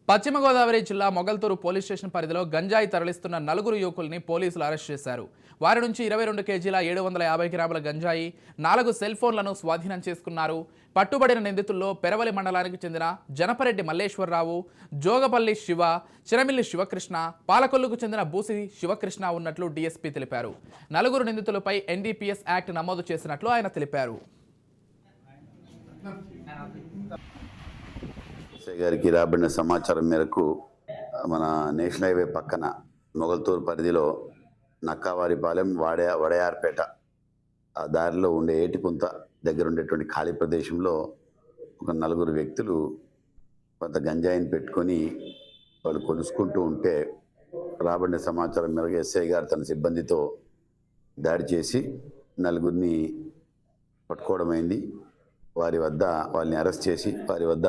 పశ్చిమ గోదావరి జిల్లా Mogalthur police station పరిధిలో గంజాయి తరలిస్తున్న నలుగురు యువకుల్ని పోలీసులు అరెస్ట్ చేశారు. వారి నుంచి 22 కేజీల 750 గ్రాముల గంజాయి, 4 సెల్ ఫోన్లను స్వాధీనం చేసుకున్నారు. పట్టుబడిన నిందితుల్లో పెరవలి మండలానికి చెందిన జనపరెడ్డి మల్లేశ్వరరావు, జోగపల్లి శివ, చిరమిల్లి శివకృష్ణ, పాలకొల్లుకు చెందిన బూసి శివకృష్ణ ఉన్నట్లు డీఎస్పీ తెలిపారు. నలుగురు నిందితులపై ఎన్డీపీఎస్ యాక్ట్ నమోదు చేసినట్లు ఆయన తెలిపారు. ఎస్ఐ గారికి రాబడిన సమాచారం మేరకు మన నేషనల్ హైవే పక్కన మొగల్తూరు పరిధిలో నక్కావారిపాలెం వడయార్పేట ఆ దారిలో ఉండే ఏటికుంత దగ్గర ఉండేటువంటి ఖాళీ ప్రదేశంలో ఒక నలుగురు వ్యక్తులు కొంత గంజాయిని పెట్టుకొని వాళ్ళు కొలుసుకుంటూ ఉంటే రాబడిన సమాచారం మేరకు ఎస్ఐ గారు తన సిబ్బందితో దాడి చేసి నలుగురిని పట్టుకోవడమైంది. వాళ్ళని అరెస్ట్ చేసి వారి వద్ద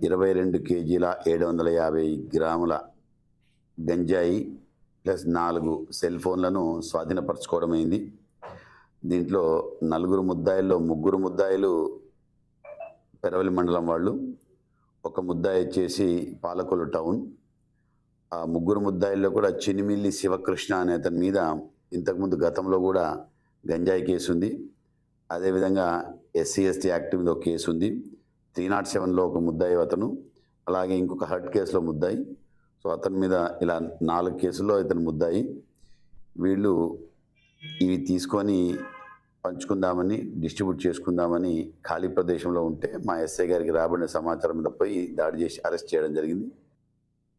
22 కేజీల 750 గ్రాముల గంజాయి ప్లస్ 4 సెల్ ఫోన్లను స్వాధీనపరచుకోవడమైంది. దీంట్లో నలుగురు ముద్దాయిల్లో ముగ్గురు ముద్దాయిలు పెరవలి మండలం వాళ్ళు, ఒక ముద్దాయి వచ్చేసి పాలకొల్లు టౌన్. ఆ ముగ్గురు ముద్దాయిల్లో కూడా చినిమిల్లి శివకృష్ణ అనే అతని మీద ఇంతకుముందు గతంలో కూడా గంజాయి కేసు ఉంది. అదేవిధంగా SC/ST యాక్ట్ మీద ఒక కేసు ఉంది. 307లో ఒక ముద్దాయి అతను, అలాగే ఇంకొక హర్ట్ కేసులో ముద్దాయి. సో అతని మీద ఇలా 4 కేసుల్లో ఇతను ముద్దాయి. వీళ్ళు ఇవి తీసుకొని పంచుకుందామని, డిస్ట్రిబ్యూట్ చేసుకుందామని ఖాళీ ప్రదేశంలో ఉంటే మా ఎస్ఐ గారికి రాబడిన సమాచారం మీద పోయి దాడి చేసి అరెస్ట్ చేయడం జరిగింది.